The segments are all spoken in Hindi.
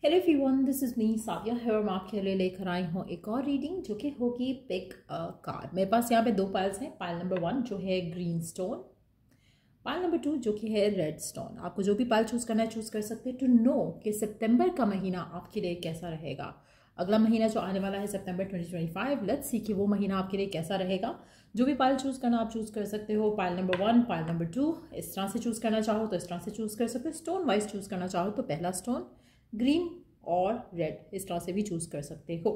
Hello everyone, this is me Savia है और मैं आपके लिए लेकर आई हूँ एक और रीडिंग जो कि होगी पिक कार्ड। मेरे पास यहाँ पे दो पाइल्स हैं। पाइल नंबर 1 जो है ग्रीन स्टोन, पाइल नंबर 2 जो कि है रेड स्टोन। आपको जो भी पाइल चूज़ करना है चूज़ कर सकते हैं टू नो कि सितंबर का महीना आपके लिए कैसा रहेगा। अगला महीना जो आने वाला है सितंबर 2025, लेट्स सी कि वो महीना आपके लिए कैसा रहेगा। जो भी पाइल चूज़ करना आप चूज़ कर सकते हो। पाइल नंबर 1, पाइल नंबर 2, इस तरह से चूज़ करना चाहो तो इस तरह से चूज़ कर सकते हो। स्टोन वाइज चूज़ करना चाहो तो पहला स्टोन ग्रीन और रेड इस तरह से भी चूज़ कर सकते हो।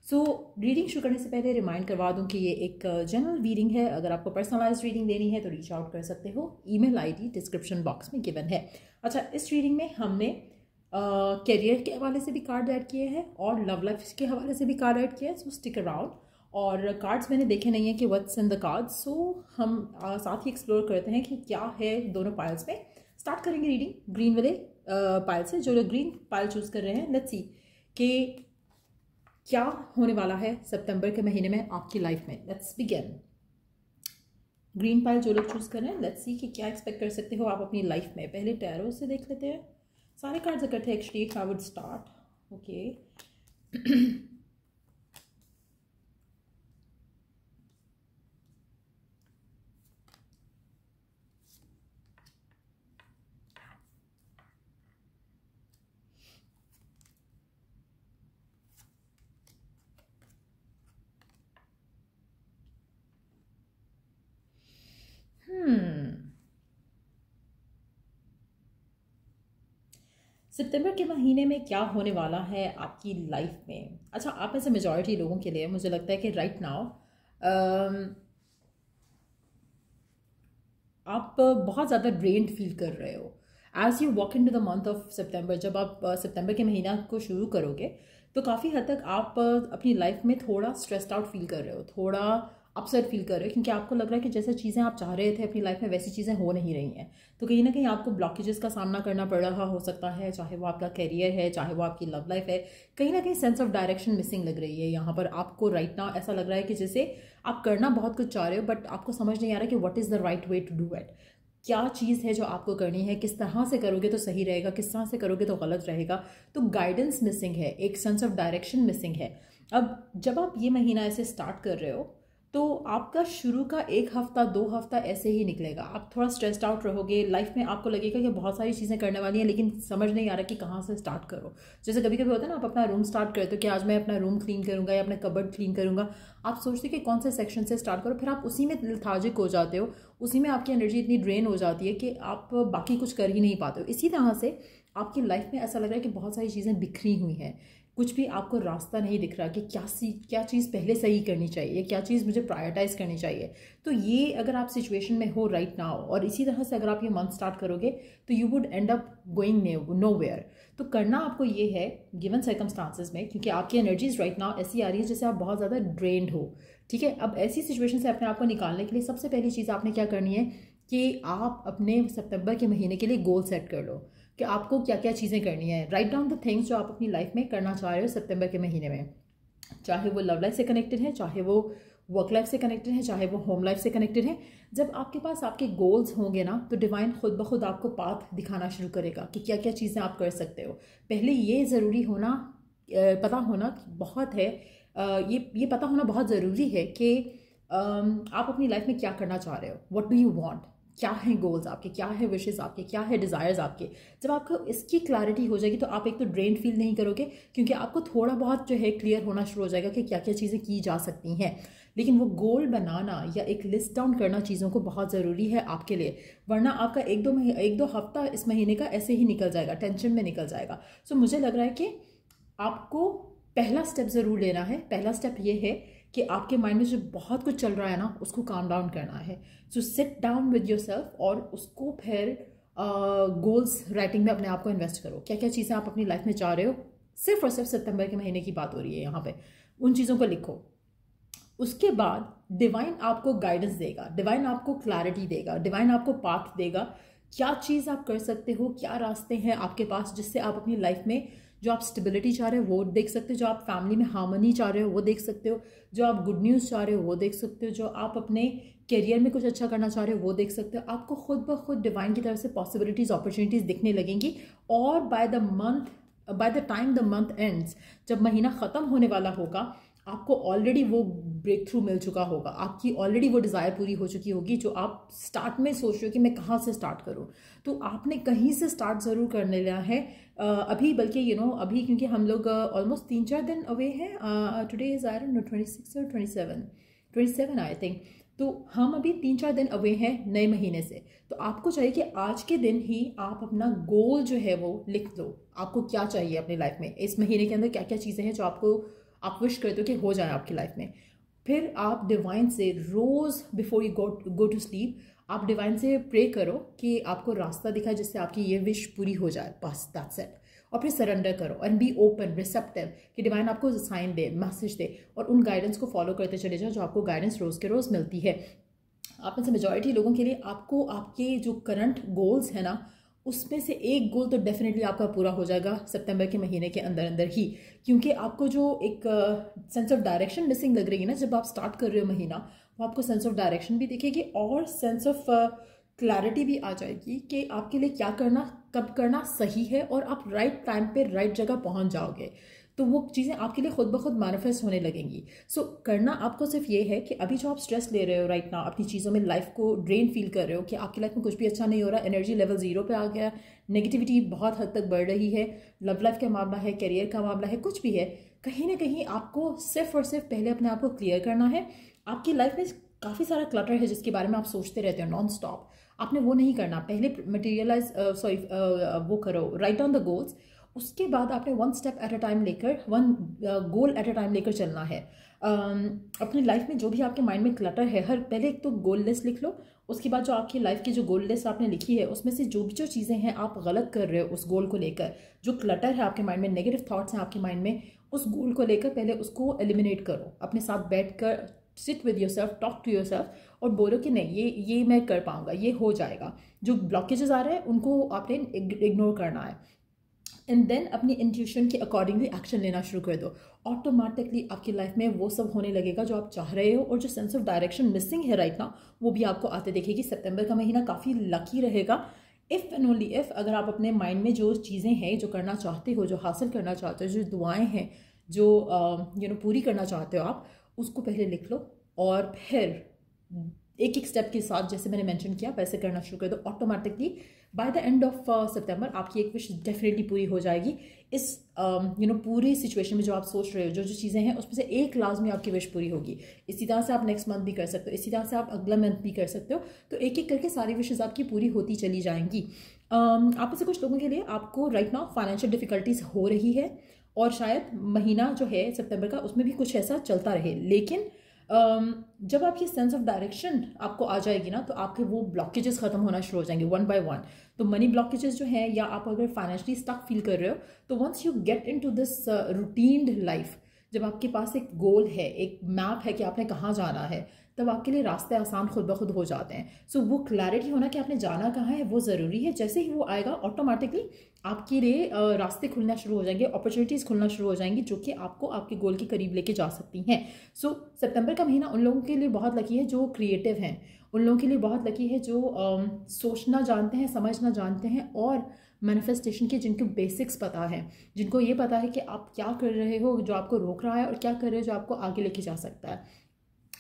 सो रीडिंग शुरू करने से पहले रिमाइंड करवा दूं कि ये एक जनरल रीडिंग है। अगर आपको पर्सनलाइज्ड रीडिंग देनी है तो रीच आउट कर सकते हो। ईमेल आईडी डिस्क्रिप्शन बॉक्स में गिवन है। अच्छा, इस रीडिंग में हमने करियर के हवाले से भी कार्ड ऐड किए हैं और लव लाइफ के हवाले से भी कार्ड ऐड किए हैं। सो स्टिक अराउंड। और कार्ड्स मैंने देखे नहीं है कि व्हाट्स इन द कार्ड्स, सो हम साथ ही एक्सप्लोर करते हैं कि क्या है दोनों पाइल्स में। स्टार्ट करेंगे रीडिंग ग्रीन वाले पाइल से। जो लोग ग्रीन पाइल चूज कर रहे हैं, लेट्स सी कि क्या होने वाला है सितंबर के महीने में आपकी लाइफ में। Let's begin. ग्रीन पाइल जो लोग चूज कर रहे हैं, लेट्स सी कि क्या एक्सपेक्ट कर सकते हो आप अपनी लाइफ में। पहले टैरो से देख लेते हैं। सारे कार्ड्स इकट्ठे actually I would start. Okay सितंबर के महीने में क्या होने वाला है आपकी लाइफ में। अच्छा, आप में से मेजॉरिटी लोगों के लिए मुझे लगता है कि राइट नाउ आप बहुत ज़्यादा ड्रेन्ड फील कर रहे हो as you walk into the month of September. जब आप सितंबर के महीना को शुरू करोगे तो काफ़ी हद तक आप अपनी लाइफ में थोड़ा स्ट्रेस्ड आउट फील कर रहे हो, थोड़ा अपसेट फील कर रहे हो, क्योंकि आपको लग रहा है कि जैसे चीज़ें आप चाह रहे थे अपनी लाइफ में वैसी चीज़ें हो नहीं रही हैं। तो कहीं ना कहीं आपको ब्लॉकेजेस का सामना करना पड़ रहा हो सकता है, चाहे वो आपका करियर है, चाहे वो आपकी लव लाइफ है। कहीं ना कहीं सेंस ऑफ डायरेक्शन मिसिंग लग रही है यहाँ पर आपको राइट नाउ। ऐसा लग रहा है कि जैसे आप करना बहुत कुछ चाह रहे हो बट आपको समझ नहीं आ रहा कि what is the right way to do it. क्या चीज़ है जो आपको करनी है, किस तरह से करोगे तो सही रहेगा, किस तरह से करोगे तो गलत रहेगा। तो गाइडेंस मिसिंग है, एक सेंस ऑफ डायरेक्शन मिसिंग है। अब जब आप ये महीना ऐसे स्टार्ट कर रहे हो तो आपका शुरू का एक हफ्ता 2 हफ्ता ऐसे ही निकलेगा। आप थोड़ा स्ट्रेस्ड आउट रहोगे। लाइफ में आपको लगेगा कि बहुत सारी चीज़ें करने वाली हैं लेकिन समझ नहीं आ रहा कि कहाँ से स्टार्ट करो। जैसे कभी कभी होता है ना, आप अपना रूम स्टार्ट करते हो कि आज मैं अपना रूम क्लीन करूंगा या अपना कबर्ड क्लीन करूंगा। आप सोचते हो कि कौन से सेक्शन से स्टार्ट करो, फिर आप उसी में लेथार्जिक हो जाते हो, उसी में आपकी एनर्जी इतनी ड्रेन हो जाती है कि आप बाकी कुछ कर ही नहीं पाते हो। इसी तरह से आपकी लाइफ में ऐसा लग रहा है कि बहुत सारी चीज़ें बिखरी हुई हैं, कुछ भी आपको रास्ता नहीं दिख रहा कि क्या चीज़ पहले सही करनी चाहिए, क्या चीज़ मुझे प्रायोरिटाइज करनी चाहिए। तो ये अगर आप सिचुएशन में हो राइट नाउ और इसी तरह से अगर आप ये मंथ स्टार्ट करोगे तो you would end up going nowhere. तो करना आपको ये है गिवन सर्कमस्टांसेस में, क्योंकि आपकी एनर्जीज राइट नाउ ऐसी आ रही है जैसे आप बहुत ज़्यादा ड्रेन्ड हो। ठीक है, अब ऐसी सिचुएशन से अपने आप को निकालने के लिए सबसे पहली चीज़ आपने क्या करनी है कि आप अपने सितंबर के महीने के लिए गोल सेट कर लो कि आपको क्या क्या चीज़ें करनी है। राइट डाउन द थिंग्स जो आप अपनी लाइफ में करना चाह रहे हो सितंबर के महीने में, चाहे वो लव लाइफ से कनेक्टेड है, चाहे वो वर्क लाइफ से कनेक्टेड है, चाहे वो होम लाइफ से कनेक्टेड है। जब आपके पास आपके गोल्स होंगे ना तो डिवाइन खुद ब खुद आपको पाथ दिखाना शुरू करेगा कि क्या क्या चीज़ें आप कर सकते हो। पहले ये ज़रूरी होना, पता होना बहुत है, ये पता होना बहुत ज़रूरी है कि आप अपनी लाइफ में क्या करना चाह रहे हो। व्हाट डू यू वांट, क्या है गोल्स आपके, क्या है विशेस आपके, क्या है डिज़ायर्स आपके। जब आपको इसकी क्लैरिटी हो जाएगी तो आप एक तो ड्रेन फील नहीं करोगे, क्योंकि आपको थोड़ा बहुत जो है क्लियर होना शुरू हो जाएगा कि क्या क्या चीज़ें की जा सकती हैं। लेकिन वो गोल बनाना या एक लिस्ट डाउन करना चीज़ों को बहुत ज़रूरी है आपके लिए, वरना आपका एक दो हफ्ता इस महीने का ऐसे ही निकल जाएगा, टेंशन में निकल जाएगा। सो मुझे लग रहा है कि आपको पहला स्टेप ज़रूर लेना है। पहला स्टेप ये है कि आपके माइंड में जो बहुत कुछ चल रहा है ना उसको काम डाउन करना है। So sit down with your self और उसको फिर गोल्स राइटिंग में अपने आप को इन्वेस्ट करो। क्या क्या चीज़ें आप अपनी लाइफ में चाह रहे हो, सिर्फ और सिर्फ सितंबर के महीने की बात हो रही है यहाँ पे, उन चीज़ों को लिखो। उसके बाद डिवाइन आपको गाइडेंस देगा, डिवाइन आपको क्लैरिटी देगा, डिवाइन आपको पाथ देगा। क्या चीज़ आप कर सकते हो, क्या रास्ते हैं आपके पास जिससे आप अपनी लाइफ में जो आप स्टेबिलिटी चाह रहे हो वो देख सकते हो, जो आप फैमिली में हार्मनी चाह रहे हो वो देख सकते हो, जो आप गुड न्यूज़ चाह रहे हो वो देख सकते हो, जो आप अपने करियर में कुछ अच्छा करना चाह रहे हो वो देख सकते हो। आपको खुद ब खुद डिवाइन की तरफ से पॉसिबिलिटीज़, अपॉर्चुनिटीज़ दिखने लगेंगी और by the month by the time the month ends, जब महीना ख़त्म होने वाला होगा, आपको ऑलरेडी वो ब्रेक थ्रू मिल चुका होगा, आपकी ऑलरेडी वो डिज़ायर पूरी हो चुकी होगी जो आप स्टार्ट में सोच रहे हो कि मैं कहाँ से स्टार्ट करूँ। तो आपने कहीं से स्टार्ट ज़रूर करने लिया है अभी, बल्कि अभी क्योंकि हम लोग ऑलमोस्ट 3-4 दिन अवे हैं। Today is I don't know 26 और 27 आई थिंक। तो हम अभी 3-4 दिन अवे हैं नए महीने से। तो आपको चाहिए कि आज के दिन ही आप अपना गोल जो है वो लिख दो। आपको क्या चाहिए अपनी लाइफ में, इस महीने के अंदर क्या क्या चीज़ें हैं जो आप विश करते हो कि हो जाए आपकी लाइफ में। फिर आप डिवाइन से रोज़ before you go to sleep, आप डिवाइन से प्रे करो कि आपको रास्ता दिखाए जिससे आपकी ये विश पूरी हो जाए, बस दैट्स इट। और फिर सरेंडर करो एंड बी ओपन रिसेप्टिव कि डिवाइन आपको साइन दे, मैसेज दे, और उन गाइडेंस को फॉलो करते चले जाओ जो आपको गाइडेंस रोज़ के रोज़ मिलती है। आप में से मेजॉरिटी लोगों के लिए आपको आपके जो करंट गोल्स हैं ना, उसमें से एक गोल तो डेफिनेटली आपका पूरा हो जाएगा सितंबर के महीने के अंदर अंदर ही, क्योंकि आपको जो एक सेंस ऑफ डायरेक्शन मिसिंग लग रही है ना जब आप स्टार्ट कर रहे हो महीना, वो आपको सेंस ऑफ डायरेक्शन भी दिखेगी और सेंस ऑफ क्लैरिटी भी आ जाएगी कि आपके लिए क्या करना, कब करना सही है, और आप राइट टाइम पे राइट जगह पहुंच जाओगे। तो वो चीज़ें आपके लिए खुद ब खुद मैनिफेस्ट होने लगेंगी। सो करना आपको सिर्फ ये है कि अभी जो आप स्ट्रेस ले रहे हो राइट नाउ, अपनी चीज़ों में लाइफ को ड्रेन फील कर रहे हो कि आपकी लाइफ में कुछ भी अच्छा नहीं हो रहा, एनर्जी लेवल 0 पे आ गया, नेगेटिविटी बहुत हद तक बढ़ रही है, लव लाइफ का मामला है, करियर का मामला है, कुछ भी है, कहीं ना कहीं आपको सिर्फ और सिर्फ पहले अपने आप को क्लियर करना है। आपकी लाइफ में काफ़ी सारा क्लटर है जिसके बारे में आप सोचते रहते हो नॉन स्टॉप, आपने वो नहीं करना। पहले मटेरियलाइज वो करो, राइट डाउन द गोल्स, उसके बाद आपने one step at a time लेकर, one goal at a time लेकर चलना है। अपनी लाइफ में जो भी आपके माइंड में क्लटर है, हर पहले एक तो गोल लिस्ट लिख लो। उसके बाद जो आपकी लाइफ की जो गोल लिस्ट आपने लिखी है उसमें से जो भी जो चीज़ें हैं आप गलत कर रहे हो उस गोल को लेकर, जो क्लटर है आपके माइंड में, नेगेटिव थॉट्स हैं आपके माइंड में, उस गोल को लेकर पहले उसको एलिमिनेट करो। अपने साथ बैठ कर sit with yourself, talk to yourself और बोलो कि नहीं, ये मैं कर पाऊंगा, ये हो जाएगा। जो ब्लॉकेजेस आ रहे हैं उनको आपने इग्नोर करना है एंड देन अपनी इंट्यूशन के अकॉर्डिंगली एक्शन लेना शुरू कर दो। ऑटोमेटिकली आपकी लाइफ में वो सब होने लगेगा जो आप चाह रहे हो, और जो सेंस ऑफ डायरेक्शन मिसिंग है राइट नाउ वो भी आपको आते देखेगी। सितंबर का महीना काफ़ी लकी रहेगा इफ़ एंड ओनली इफ़ अगर आप अपने माइंड में जो चीज़ें हैं, जो करना चाहते हो, जो हासिल करना चाहते हो, जो दुआएं हैं, जो पूरी करना चाहते हो, आप उसको पहले लिख लो और फिर एक एक स्टेप के साथ जैसे मैंने मेंशन किया वैसे करना शुरू कर दो। Automatically by the end of September आपकी एक विश डेफिनेटली पूरी हो जाएगी। इस पूरी सिचुएशन में जो आप सोच रहे हो, जो जो चीज़ें हैं उसमें से एक लाजमी आपकी विश पूरी होगी। इसी तरह से आप नेक्स्ट मंथ भी कर सकते हो, इसी तरह से आप अगला मंथ भी कर सकते हो। तो एक एक करके सारी विशेज़ आपकी पूरी होती चली जाएंगी। आप में से कुछ लोगों के लिए आपको राइट नाउ फाइनेंशियल डिफिकल्टीज हो रही है और शायद महीना जो है सितंबर का उसमें भी कुछ ऐसा चलता रहे, लेकिन जब आपकी सेंस ऑफ डायरेक्शन आपको आ जाएगी ना तो आपके वो ब्लॉकेजेस खत्म होना शुरू हो जाएंगे वन बाय वन। तो मनी ब्लॉकेजेस जो है, या आप अगर फाइनेंशियली स्टक फील कर रहे हो, तो once you get into this routined life, जब आपके पास एक गोल है, एक मैप है कि आपने कहाँ जाना है, तब आपके लिए रास्ते आसान खुद ब खुद हो जाते हैं। सो वो क्लैरिटी होना कि आपने जाना कहाँ है वो ज़रूरी है। जैसे ही वो आएगा ऑटोमेटिकली आपके लिए रास्ते खुलना शुरू हो जाएंगे, अपॉर्चुनिटीज़ खुलना शुरू हो जाएंगी जो कि आपको आपके गोल के करीब लेके जा सकती हैं। सो सितंबर का महीना उन लोगों के लिए बहुत लकी है जो क्रिएटिव हैं, उन लोगों के लिए बहुत लकी है जो सोचना जानते हैं, समझना जानते हैं, और मैनिफेस्टेशन के जिनको बेसिक्स पता है, जिनको ये पता है कि आप क्या कर रहे हो जो आपको रोक रहा है और क्या कर रहे हो जो आपको आगे लेके जा सकता है।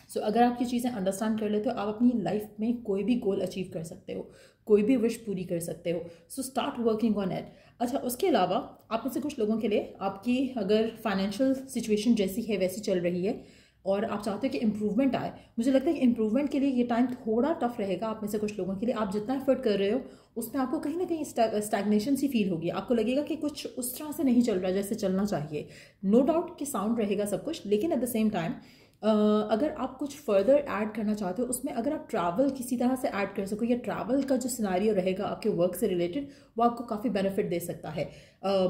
सो अगर आप ये चीज़ें अंडरस्टैंड कर लेते हो, आप अपनी लाइफ में कोई भी गोल अचीव कर सकते हो, कोई भी विश पूरी कर सकते हो। So start working on it. अच्छा, उसके अलावा आप में से कुछ लोगों के लिए आपकी अगर फाइनेंशियल सिचुएशन जैसी है वैसी चल रही है और आप चाहते हो कि इम्प्रूवमेंट आए, मुझे लगता है कि इम्प्रूवमेंट के लिए ये टाइम थोड़ा टफ रहेगा आप में से कुछ लोगों के लिए। आप जितना एफर्ट कर रहे हो उसमें आपको कहीं ना कहीं स्टैग्नेशन सी फील होगी, आपको लगेगा कि कुछ उस तरह से नहीं चल रहा जैसे चलना चाहिए। नो डाउट कि साउंड रहेगा सब कुछ, लेकिन एट द सेम टाइम अगर आप कुछ फर्दर ऐड करना चाहते हो उसमें, अगर आप ट्रैवल किसी तरह से ऐड कर सको, या ट्रैवल का जो सिनारियो रहेगा आपके वर्क से रिलेटेड वो आपको काफ़ी बेनिफिट दे सकता है।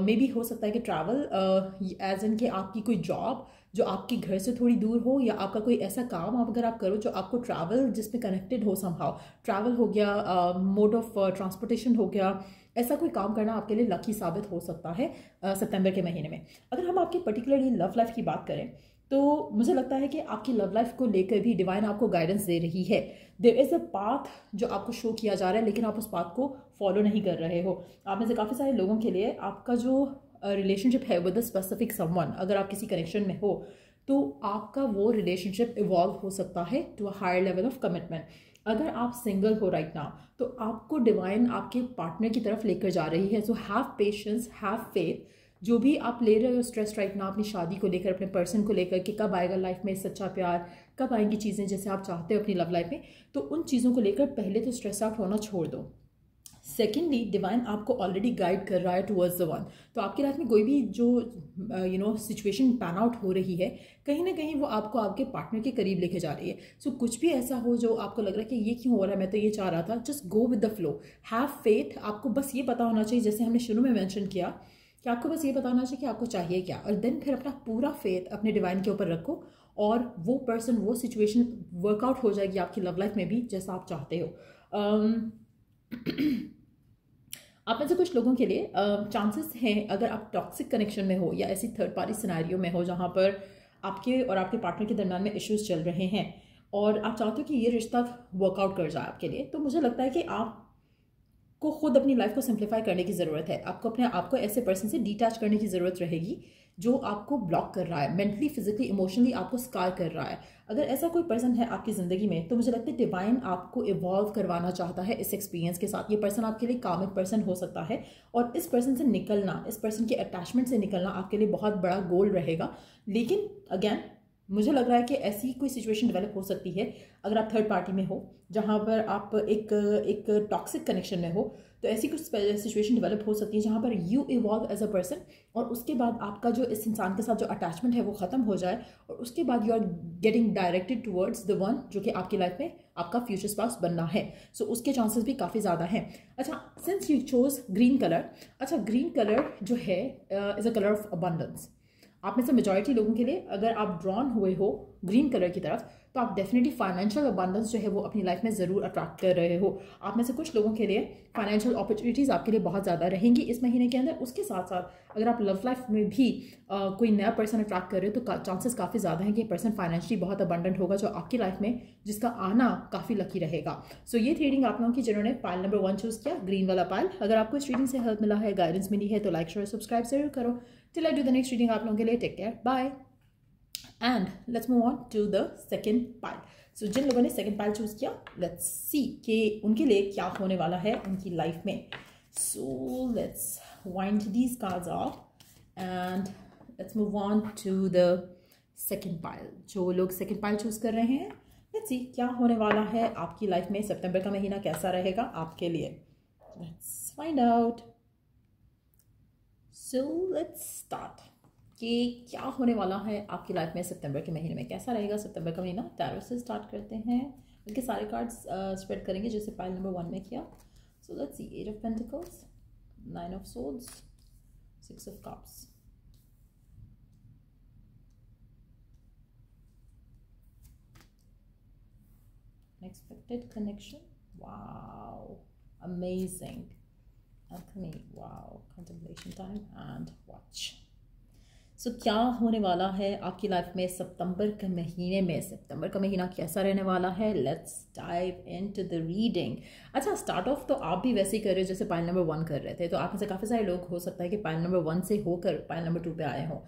मे बी हो सकता है कि ट्रैवल एज इन कि आपकी कोई जॉब जो आपके घर से थोड़ी दूर हो, या आपका कोई ऐसा काम अगर आप करो जो आपको ट्रैवल जिसमें कनेक्टेड हो, समहाउ ट्रैवल हो गया, मोड ऑफ ट्रांसपोर्टेशन हो गया, ऐसा कोई काम करना आपके लिए लकी साबित हो सकता है सितंबर के महीने में। अगर हम आपकी पर्टिकुलरली लव लाइफ की बात करें तो मुझे लगता है कि आपकी लव लाइफ को लेकर भी डिवाइन आपको गाइडेंस दे रही है। देयर इज़ अ पाथ जो आपको शो किया जा रहा है, लेकिन आप उस पाथ को फॉलो नहीं कर रहे हो। आप में से काफ़ी सारे लोगों के लिए आपका जो रिलेशनशिप है विद अ स्पेसिफिक समवन, अगर आप किसी कनेक्शन में हो तो आपका वो रिलेशनशिप इवॉल्व हो सकता है to a higher level of commitment. अगर आप सिंगल हो राइट नाउ तो आपको डिवाइन आपके पार्टनर की तरफ लेकर जा रही है। So have patience, have faith. जो भी आप ले रहे हो स्ट्रेस राइट नाउ अपनी शादी को लेकर, अपने पर्सन को लेकर कि कब आएगा लाइफ में सच्चा प्यार, कब आएंगी चीज़ें जैसे आप चाहते हो अपनी लव लाइफ में, तो उन चीज़ों को लेकर पहले तो स्ट्रेस आउट होना छोड़ दो। सेकेंडली, डिवाइन आपको ऑलरेडी गाइड कर रहा है टुवर्ड्स द वन। तो आपकी लाइफ में कोई भी जो सिचुएशन पैन आउट हो रही है, कहीं ना कहीं वो आपको आपके पार्टनर के करीब लेके जा रही है। सो कुछ भी ऐसा हो जो आपको लग रहा है कि ये क्यों हो रहा है, मैं तो ये चाह रहा था, just go with the flow, have faith. आपको बस ये पता होना चाहिए, जैसे हमने शुरू में मेंशन किया, कि आपको बस ये पता होना चाहिए कि आपको चाहिए क्या, और देन फिर अपना पूरा फेथ अपने डिवाइन के ऊपर रखो और वो पर्सन, वो सिचुएशन वर्कआउट हो जाएगी आपकी लव लाइफ में भी जैसा आप चाहते हो। आप में से कुछ लोगों के लिए चांसेस हैं, अगर आप टॉक्सिक कनेक्शन में हो या ऐसी थर्ड पार्टी सिनेरियो में हो जहाँ पर आपके और आपके पार्टनर के दरम्यान में इश्यूज चल रहे हैं और आप चाहते हो कि ये रिश्ता वर्कआउट कर जाए आपके लिए, तो मुझे लगता है कि आपको खुद अपनी लाइफ को सिंप्लीफाई करने की ज़रूरत है। आपको अपने आप को ऐसे पर्सन से डिटैच करने की ज़रूरत रहेगी जो आपको ब्लॉक कर रहा है, मेंटली, फिजिकली, इमोशनली आपको स्कार कर रहा है। अगर ऐसा कोई पर्सन है आपकी ज़िंदगी में तो मुझे लगता है डिवाइन आपको इवॉल्व करवाना चाहता है इस एक्सपीरियंस के साथ। ये पर्सन आपके लिए कामिक पर्सन हो सकता है और इस पर्सन से निकलना, इस पर्सन के अटैचमेंट से निकलना आपके लिए बहुत बड़ा गोल रहेगा। लेकिन अगेन मुझे लग रहा है कि ऐसी कोई सिचुएशन डेवलप हो सकती है अगर आप थर्ड पार्टी में हो जहाँ पर आप एक टॉक्सिक कनेक्शन में हो, तो ऐसी कुछ सिचुएशन डेवलप हो सकती है जहाँ पर you evolve as a person और उसके बाद आपका जो इस इंसान के साथ जो अटैचमेंट है वो ख़त्म हो जाए और उसके बाद you are getting directed towards the one जो कि आपकी लाइफ में आपका फ्यूचर स्पाउस बनना है। सो उसके चांसेस भी काफ़ी ज़्यादा हैं। अच्छा, since you chose green colour, अच्छा ग्रीन कलर जो है is a colour of abundance. आप में से मेजॉरिटी लोगों के लिए अगर आप ड्रॉन हुए हो ग्रीन कलर की तरफ तो आप डेफिनेटली फाइनेंशियल अबंडेंस जो है वो अपनी लाइफ में ज़रूर अट्रैक्ट कर रहे हो। आप में से कुछ लोगों के लिए फाइनेंशियल अपॉर्चुनिटीज़ आपके लिए बहुत ज़्यादा रहेंगी इस महीने के अंदर। उसके साथ साथ अगर आप लव लाइफ में भी कोई नया पर्सन अट्रैक्ट कर रहे हो तो चांसेस काफ़ी ज़्यादा हैं कि पर्सन फाइनेंशियली बहुत अबंडेंट होगा जो आपकी लाइफ में, जिसका आना काफ़ी लकी रहेगा। सो ये थी रीडिंग आप लोगों की जिन्होंने पाइल नंबर 1 चूज़ किया, ग्रीन वाला पाइल। अगर आपको इस रीडिंग से हेल्प मिला है, गाइडेंस मिली है, तो लाइक शेयर सब्सक्राइब जरूर करो। Till I do the next reading आप लोगों के लिए take care, bye. And let's move on to the second pile. So जिन लोगों ने सेकेंड पाइल चूज किया, लेट्स सी कि उनके लिए क्या होने वाला है उनकी लाइफ में। So let's wind these cards off and let's move on to the second pile. जो लोग सेकेंड पाइल चूज कर रहे हैं, लेट्स सी क्या होने वाला है आपकी लाइफ में। सितंबर का महीना कैसा रहेगा आपके लिए, let's find out. So let's start कि क्या होने वाला है आपकी लाइफ में सितंबर के महीने में, कैसा रहेगा सितंबर का महीना। टैरो से स्टार्ट करते हैं, उनके सारे कार्ड्स स्प्रेड करेंगे जैसे पाइल नंबर 1 में किया। So let's see, 8 of pentacles, 9 of swords, 6 of cups, unexpected connection, wow, amazing, alchemy, wow, contemplation time and watch। सो क्या होने वाला है आपकी लाइफ में सितंबर के महीने में, सितंबर का महीना कैसा रहने वाला है। Let's dive into the reading. अच्छा, स्टार्ट ऑफ तो आप भी वैसे ही कर रहे हो जैसे पाइल नंबर 1 कर रहे थे, तो आप में से काफ़ी सारे लोग हो सकता है कि पाइल नंबर 1 से होकर पाइल नंबर 2 पे आए हों।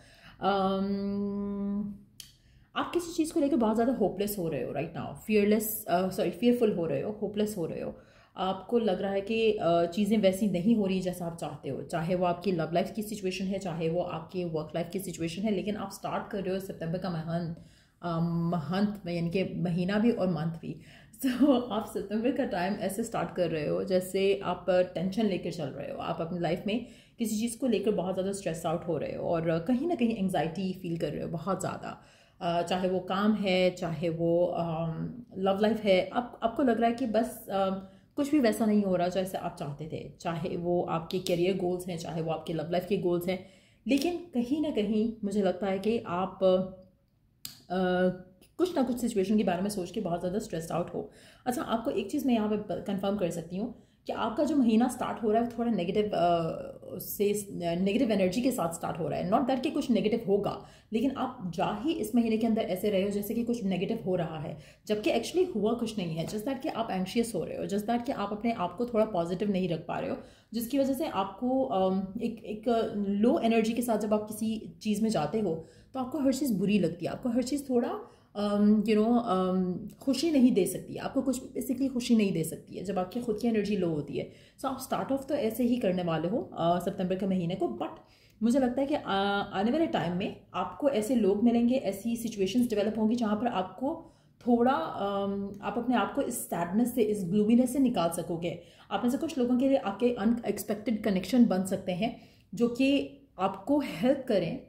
आप किसी चीज़ को लेकर बहुत ज़्यादा होपलेस हो रहे हो राइट नाउ, फियरफुल हो रहे हो, होपलेस हो रहे हो। आपको लग रहा है कि चीज़ें वैसी नहीं हो रही जैसा आप चाहते हो, चाहे वो आपकी लव लाइफ की सिचुएशन है, चाहे वो आपकी वर्क लाइफ की सिचुएशन है। लेकिन आप स्टार्ट कर रहे हो सितंबर का मंथ यानी कि महीना भी और मंथ भी। तो आप सितंबर का टाइम ऐसे स्टार्ट कर रहे हो जैसे आप टेंशन लेकर चल रहे हो, आप अपनी लाइफ में किसी चीज़ को लेकर बहुत ज़्यादा स्ट्रेस आउट हो रहे हो और कहीं ना कहीं एंग्जाइटी फील कर रहे हो बहुत ज़्यादा। चाहे वो काम है, चाहे वो लव लाइफ है, आपको लग रहा है कि बस कुछ भी वैसा नहीं हो रहा जैसे आप चाहते थे, चाहे वो आपके करियर गोल्स हैं, चाहे वो आपके लव लाइफ के गोल्स हैं। लेकिन कहीं ना कहीं मुझे लगता है कि आप कुछ ना कुछ सिचुएशन के बारे में सोच के बहुत ज़्यादा स्ट्रेस्ड आउट हो। अच्छा, आपको एक चीज़ मैं यहाँ पे कंफर्म कर सकती हूँ कि आपका जो महीना स्टार्ट हो रहा है थोड़ा नेगेटिव एनर्जी के साथ स्टार्ट हो रहा है। नॉट दैट कि कुछ नेगेटिव होगा, लेकिन आप जा ही इस महीने के अंदर ऐसे रहे हो जैसे कि कुछ नेगेटिव हो रहा है, जबकि एक्चुअली हुआ कुछ नहीं है। जस्ट दैट कि आप एंशियस हो रहे हो, जस्ट दैट कि आप अपने आप को थोड़ा पॉजिटिव नहीं रख पा रहे हो, जिसकी वजह से आपको एक लो एनर्जी के साथ जब आप किसी चीज़ में जाते हो तो आपको हर चीज़ बुरी लगती है, आपको हर चीज़ थोड़ा खुशी नहीं दे सकती है, आपको कुछ बेसिकली खुशी नहीं दे सकती है जब आपकी खुद की एनर्जी लो होती है। सो आप स्टार्ट ऑफ तो ऐसे ही करने वाले हो सितंबर के महीने को, बट मुझे लगता है कि आने वाले टाइम में आपको ऐसे लोग मिलेंगे, ऐसी सिचुएशंस डेवलप होंगी जहाँ पर आपको थोड़ा आप अपने आप को इस सैडनेस से, इस ग्लूमीनेस से निकाल सकोगे। आप में से कुछ लोगों के लिए आपके अनएक्सपेक्टेड कनेक्शन बन सकते हैं जो कि आपको हेल्प करें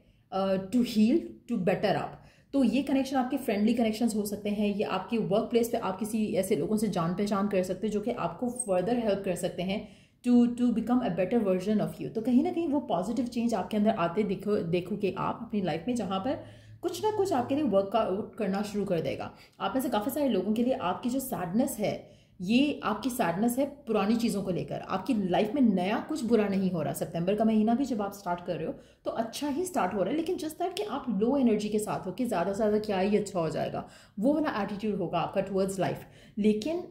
to heal, to better up. तो ये कनेक्शन आपके फ्रेंडली कनेक्शंस हो सकते हैं, या आपके वर्क प्लेस पे आप किसी ऐसे लोगों से जान पहचान कर सकते हैं जो कि आपको फर्दर हेल्प कर सकते हैं to become a better version of you. तो कहीं ना कहीं वो पॉजिटिव चेंज आपके अंदर आते देखोगे आप अपनी लाइफ में, जहाँ पर कुछ ना कुछ आपके लिए वर्कआउट करना शुरू कर देगा। आप में से काफ़ी सारे लोगों के लिए आपकी जो सैडनेस है, ये आपकी सैडनेस है पुरानी चीज़ों को लेकर। आपकी लाइफ में नया कुछ बुरा नहीं हो रहा। सितंबर का महीना भी जब आप स्टार्ट कर रहे हो तो अच्छा ही स्टार्ट हो रहा है, लेकिन जस्ट दैट कि आप लो एनर्जी के साथ हो कि ज़्यादा से ज़्यादा क्या ही अच्छा हो जाएगा, वो वाला एटीट्यूड होगा आपका टुवर्ड्स लाइफ। लेकिन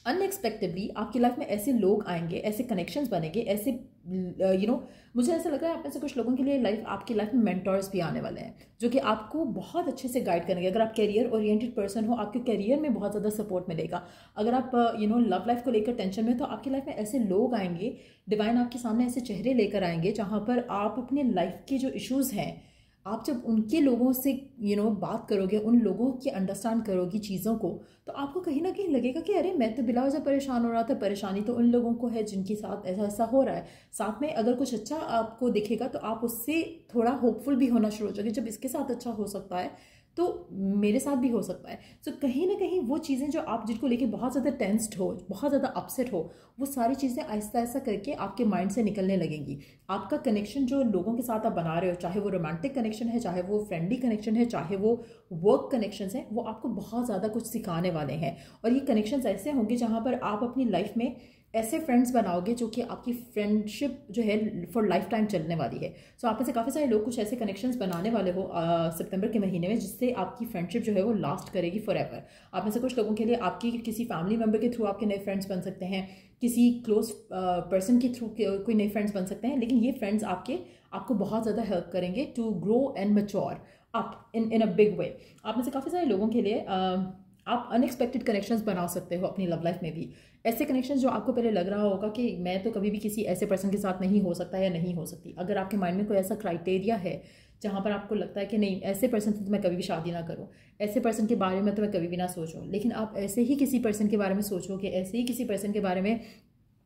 अनएक्सपेक्टेडली आपकी लाइफ में ऐसे लोग आएंगे, ऐसे कनेक्शंस बनेंगे, ऐसे मुझे ऐसा लग रहा है आप में से कुछ लोगों के लिए आपकी लाइफ में मेंटर्स भी आने वाले हैं जो कि आपको बहुत अच्छे से गाइड करेंगे। अगर आप करियर ओरिएंटेड पर्सन हो, आपके करियर में बहुत ज़्यादा सपोर्ट मिलेगा। अगर आप लव लाइफ को लेकर टेंशन में, तो आपकी लाइफ में ऐसे लोग आएंगे, डिवाइन आपके सामने ऐसे चेहरे लेकर आएंगे जहाँ पर आप अपने लाइफ के जो इश्यूज़ हैं, आप जब उनके लोगों से बात करोगे, उन लोगों की अंडरस्टैंड करोगी चीज़ों को, तो आपको कहीं ना कहीं लगेगा कि अरे मैं तो बिला वजह परेशान हो रहा था, परेशानी तो उन लोगों को है जिनके साथ ऐसा ऐसा हो रहा है। साथ में अगर कुछ अच्छा आपको दिखेगा तो आप उससे थोड़ा होपफुल भी होना शुरू हो जाओगे, जब इसके साथ अच्छा हो सकता है तो मेरे साथ भी हो सकता है। सो कहीं ना कहीं वो चीज़ें जो आप जिनको लेके बहुत ज़्यादा टेंस्ड हो, बहुत ज़्यादा अपसेट हो, वो सारी चीज़ें आहिस्ता आहिस्ता करके आपके माइंड से निकलने लगेंगी। आपका कनेक्शन जो लोगों के साथ आप बना रहे हो, चाहे वो रोमांटिक कनेक्शन है, चाहे वो फ्रेंडली कनेक्शन है, चाहे वो वर्क कनेक्शंस हैं, वो आपको बहुत ज़्यादा कुछ सिखाने वाले हैं। और ये कनेक्शंस ऐसे होंगे जहाँ पर आप अपनी लाइफ में ऐसे फ्रेंड्स बनाओगे जो कि आपकी फ्रेंडशिप जो है फॉर लाइफ टाइम चलने वाली है। सो आप में से काफ़ी सारे लोग कुछ ऐसे कनेक्शंस बनाने वाले हो सितंबर के महीने में, जिससे आपकी फ्रेंडशिप जो है वो लास्ट करेगी फॉर एवर। आप में से कुछ लोगों के लिए आपकी किसी फैमिली मेम्बर के थ्रू आपके नए फ्रेंड्स बन सकते हैं, किसी क्लोज पर्सन के थ्रू कोई नए फ्रेंड्स बन सकते हैं, लेकिन ये फ्रेंड्स आपको बहुत ज़्यादा हेल्प करेंगे to grow and mature up in a big way. आप में से काफ़ी सारे लोगों के लिए आप अनएक्सपेक्टेड कनेक्शंस बना सकते हो अपनी लव लाइफ में भी। ऐसे कनेक्शंस जो आपको पहले लग रहा होगा कि मैं तो कभी भी किसी ऐसे पर्सन के साथ नहीं हो सकता या नहीं हो सकती। अगर आपके माइंड में कोई ऐसा क्राइटेरिया है जहाँ पर आपको लगता है कि नहीं, ऐसे पर्सन से तो मैं कभी भी शादी ना करूँ, ऐसे पर्सन के बारे में तो मैं कभी भी ना सोचूं, लेकिन आप ऐसे ही किसी पर्सन के बारे में सोचोगे, ऐसे ही किसी पर्सन के बारे में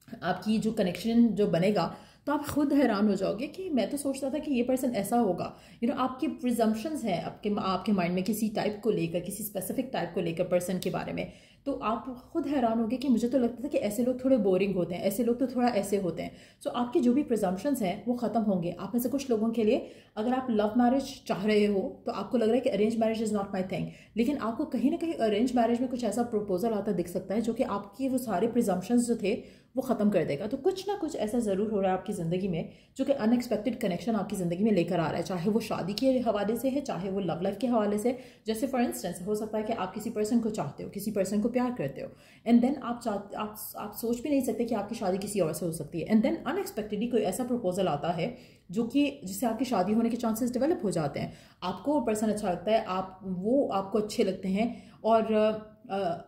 आपकी जो कनेक्शन जो बनेगा, तो आप खुद हैरान हो जाओगे कि मैं तो सोचता था कि ये पर्सन ऐसा होगा। आपके प्रिजम्पशंस हैं आपके माइंड में किसी टाइप को लेकर, किसी स्पेसिफिक टाइप को लेकर पर्सन के बारे में, तो आप खुद हैरान होगे कि मुझे तो लगता था कि ऐसे लोग थोड़े बोरिंग होते हैं, ऐसे लोग तो थोड़ा ऐसे होते हैं। सो आपके जो भी प्रिजम्पशंस हैं वो ख़त्म होंगे। आप में से कुछ लोगों के लिए अगर आप लव मैरिज चाह रहे हो तो आपको लग रहा है कि arrange marriage is not my thing, लेकिन आपको कहीं ना कहीं अरेंज मैरिज में कुछ ऐसा प्रपोजल आता दिख सकता है जो कि आपके वो सारे प्रिजम्पशंस जो थे वो ख़त्म कर देगा। तो कुछ ना कुछ ऐसा ज़रूर हो रहा है आपकी ज़िंदगी में जो कि अनएक्सपेक्टेड कनेक्शन आपकी ज़िंदगी में लेकर आ रहा है, चाहे वो शादी के हवाले से है, चाहे वो लव लाइफ के हवाले से। जैसे फॉर इंस्टेंस हो सकता है कि आप किसी पर्सन को चाहते हो, किसी पर्सन को प्यार करते हो, एंड देन आप सोच भी नहीं सकते कि आपकी शादी किसी और से हो सकती है, एंड देन अनएक्सपेक्टेडली कोई ऐसा प्रपोजल आता है जो कि जिससे आपकी शादी होने के चांसेस डेवलप हो जाते हैं। आपको वो पर्सन अच्छा लगता है, वो आपको अच्छे लगते हैं, और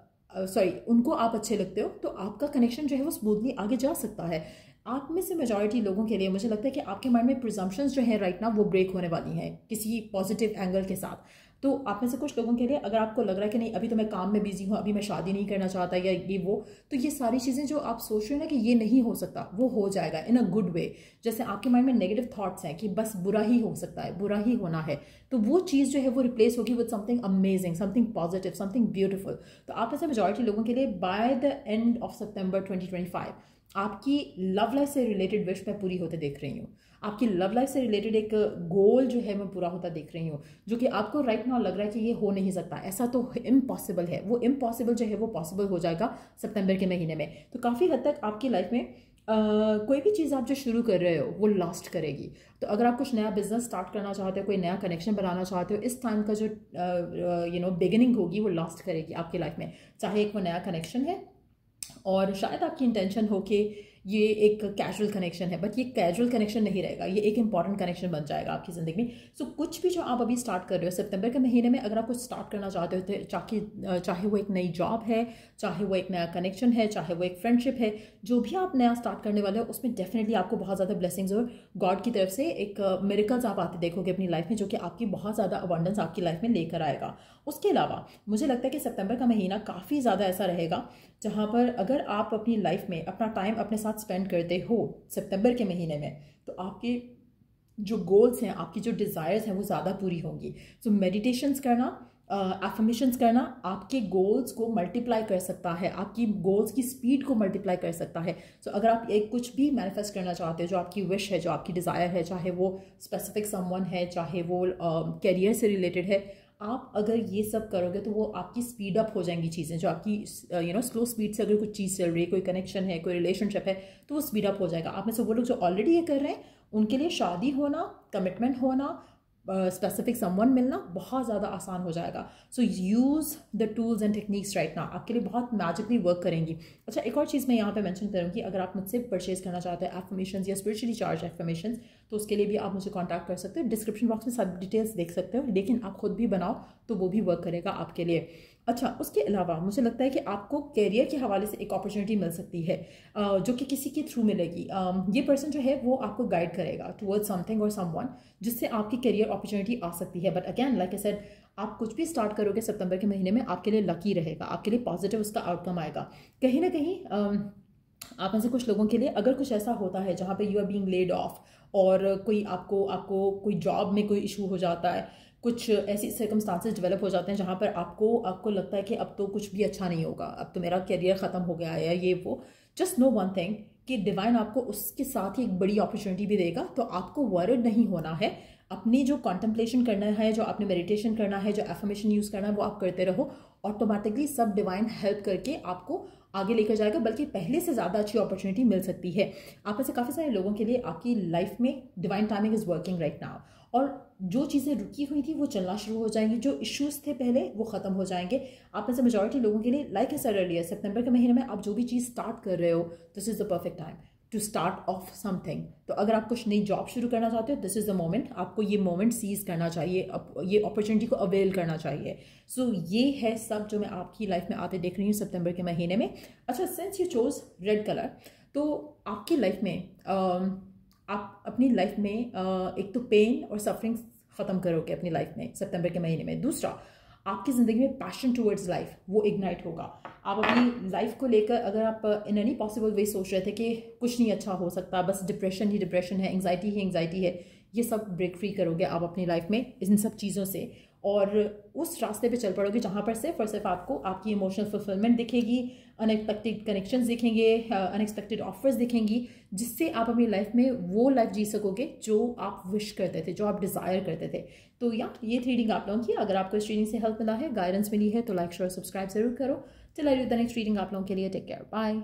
उनको आप अच्छे लगते हो, तो आपका कनेक्शन जो है वो स्मूथली आगे जा सकता है। आप में से मेजॉरिटी लोगों के लिए मुझे लगता है कि आपके माइंड में प्रिजम्पशंस जो है राइट ना वो ब्रेक होने वाली हैं किसी पॉजिटिव एंगल के साथ। तो आप में से कुछ लोगों के लिए अगर आपको लग रहा है कि नहीं अभी तो मैं काम में बिजी हूँ, अभी मैं शादी नहीं करना चाहता या ये वो, तो ये सारी चीज़ें जो आप सोच रहे हो ना कि ये नहीं हो सकता, वो हो जाएगा इन अ गुड वे। जैसे आपके माइंड में नेगेटिव थॉट्स हैं कि बस बुरा ही हो सकता है, बुरा ही होना है, तो वो चीज़ जो है वो रिप्लेस होगी with something amazing, something positive, something beautiful. तो आप में से मेजॉरिटी लोगों के लिए बाय द एंड ऑफ सितंबर 2025 आपकी लव लाइफ से रिलेटेड विश मैं पूरी होते देख रही हूँ। आपकी लव लाइफ से रिलेटेड एक गोल जो है मैं पूरा होता देख रही हूँ, जो कि आपको राइट नाउ लग रहा है कि ये हो नहीं सकता, ऐसा तो इम्पॉसिबल है, वो इम्पॉसिबल जो है वो पॉसिबल हो जाएगा सितंबर के महीने में। तो काफ़ी हद तक आपकी लाइफ में कोई भी चीज़ आप जो शुरू कर रहे हो वो लास्ट करेगी। तो अगर आप कुछ नया बिजनेस स्टार्ट करना चाहते हो, कोई नया कनेक्शन बनाना चाहते हो, इस टाइम का जो बिगिनिंग होगी वो लास्ट करेगी आपकी लाइफ में। चाहे एक वो नया कनेक्शन है और शायद आपकी इंटेंशन हो कि ये एक कैजुअल कनेक्शन है, बट ये कैजुअल कनेक्शन नहीं रहेगा, ये एक इंपॉर्टेंट कनेक्शन बन जाएगा आपकी ज़िंदगी में। सो कुछ भी जो आप अभी स्टार्ट कर रहे हो सितंबर के महीने में, अगर आप कुछ स्टार्ट करना चाहते हो, तो चाहे वो एक नई जॉब है, चाहे वो एक नया कनेक्शन है, चाहे वो एक फ्रेंडशिप है, जो भी आप नया स्टार्ट करने वाले हो उसमें डेफिनेटली आपको बहुत ज़्यादा ब्लेसिंग्स और गॉड की तरफ से एक मिरेकल्स आप आते देखोगे अपनी लाइफ में, जो कि आपकी बहुत ज़्यादा अबंडेंस आपकी लाइफ में लेकर आएगा। उसके अलावा मुझे लगता है कि सितंबर का महीना काफ़ी ज़्यादा ऐसा रहेगा जहाँ पर अगर आप अपनी लाइफ में अपना टाइम अपने साथ स्पेंड करते हो सितंबर के महीने में, तो आपके जो गोल्स हैं, आपकी जो डिज़ायर्स हैं वो ज़्यादा पूरी होंगी। सो मेडिटेशंस करना, एफर्मेशंस करना आपके गोल्स को मल्टीप्लाई कर सकता है, आपकी गोल्स की स्पीड को मल्टीप्लाई कर सकता है। सो अगर आप एक कुछ भी मैनिफेस्ट करना चाहते हो, जो आपकी विश है, जो आपकी डिज़ायर है, चाहे वो स्पेसिफिक समवन है, चाहे वो कैरियर से रिलेटेड है, आप अगर ये सब करोगे तो वो आपकी स्पीड अप हो जाएंगी चीज़ें। जो आपकी स्लो स्पीड से अगर कुछ चीज़ चल रही है, कोई कनेक्शन है, कोई रिलेशनशिप है, तो वो स्पीड अप हो जाएगा। आप में से वो लोग जो ऑलरेडी ये कर रहे हैं, उनके लिए शादी होना, कमिटमेंट होना, स्पेसिफिक समवन मिलना बहुत ज़्यादा आसान हो जाएगा। So use the tools and techniques right now, आपके लिए बहुत मैजिकली वर्क करेंगी। अच्छा, एक और चीज़ मैं यहाँ पे मेंशन करूँगी, अगर आप मुझसे परचेज करना चाहते हैं एफर्मेशंस या स्पिरिचुअली चार्ज एफर्मेशंस, तो उसके लिए भी आप मुझे कॉन्टैक्ट कर सकते हो। डिस्क्रिप्शन बॉक्स में सब डिटेल्स देख सकते हो, लेकिन आप खुद भी बनाओ तो वो भी वर्क करेगा आपके लिए। अच्छा, उसके अलावा मुझे लगता है कि आपको कैरियर के हवाले से एक अपॉर्चुनिटी मिल सकती है, जो कि किसी के थ्रू मिलेगी। ये पर्सन जो है वो आपको गाइड करेगा टुवर्ड्स समथिंग और समवन, जिससे आपकी कैरियर अपॉर्चुनिटी आ सकती है। But again like I said, आप कुछ भी स्टार्ट करोगे सितंबर के महीने में, आपके लिए लकी रहेगा, आपके लिए पॉजिटिव उसका आउटकम आएगा। कहीं ना कहीं आप में से कुछ लोगों के लिए अगर कुछ ऐसा होता है जहाँ पे you are being led off, और कोई आपको कोई जॉब में कोई इशू हो जाता है, कुछ ऐसी सर्कमस्टांसेस डेवलप हो जाते हैं जहाँ पर आपको लगता है कि अब तो कुछ भी अच्छा नहीं होगा, अब तो मेरा करियर ख़त्म हो गया है, ये वो, जस्ट नो वन थिंग कि डिवाइन आपको उसके साथ ही एक बड़ी अपॉर्चुनिटी भी देगा। तो आपको वरिड नहीं होना है, अपनी जो कॉन्टेम्पलेशन करना है, जो आपने मेडिटेशन करना है, जो एफर्मेशन यूज़ करना है, वो आप करते रहो। ऑटोमेटिकली सब डिवाइन हेल्प करके आपको आगे लेकर जाएगा, बल्कि पहले से ज़्यादा अच्छी अपॉर्चुनिटी मिल सकती है। आप में से काफ़ी सारे लोगों के लिए आपकी लाइफ में divine timing is working right now, और जो चीज़ें रुकी हुई थी वो चलना शुरू हो जाएंगी, जो इश्यूज थे पहले वो ख़त्म हो जाएंगे। आप में से मेजॉरिटी लोगों के लिए, लाइक आई सेड अर्लियर, सितंबर के महीने में आप जो भी चीज़ स्टार्ट कर रहे हो, this is the perfect time to start off something. तो अगर आप कुछ नई जॉब शुरू करना चाहते हो, दिस इज़ द मोमेंट, आपको ये मोमेंट सीज करना चाहिए, ये अपॉर्चुनिटी को अवेल करना चाहिए। सो ये है सब जो मैं आपकी लाइफ में आते देख रही हूँ सितंबर के महीने में। अच्छा, since you chose red colour, तो आपकी लाइफ में आप अपनी लाइफ में एक तो पेन और सफरिंग ख़त्म करोगे अपनी लाइफ में सितंबर के महीने में। दूसरा, आपकी ज़िंदगी में पैशन टूवर्ड्स लाइफ वो इग्नाइट होगा। आप अपनी लाइफ को लेकर अगर आप इन एनी पॉसिबल वे सोच रहे थे कि कुछ नहीं अच्छा हो सकता, बस डिप्रेशन ही डिप्रेशन है, एंग्जाइटी ही एंग्जाइटी है, ये सब ब्रेक फ्री करोगे आप अपनी लाइफ में इन सब चीज़ों से, और उस रास्ते पे चल पड़ोगे जहाँ पर सिर्फ और सिर्फ आपको आपकी इमोशनल फुलफिलमेंट दिखेगी, अनएक्सपेक्टेड कनेक्शंस दिखेंगे, अनएक्सपेक्टेड ऑफर्स दिखेंगी, जिससे आप अपनी लाइफ में वो लाइफ जी सकोगे जो आप विश करते थे, जो आप डिज़ायर करते थे। तो ये थी रीडिंग आप लोगों की। अगर आपको इस रीडिंग से हेल्प मिला है, गाइडेंस मिली है, तो लाइक शेयर सब्सक्राइब जरूर करो। Till I do the next reading आप लोगों के लिए, टेक केयर, बाय।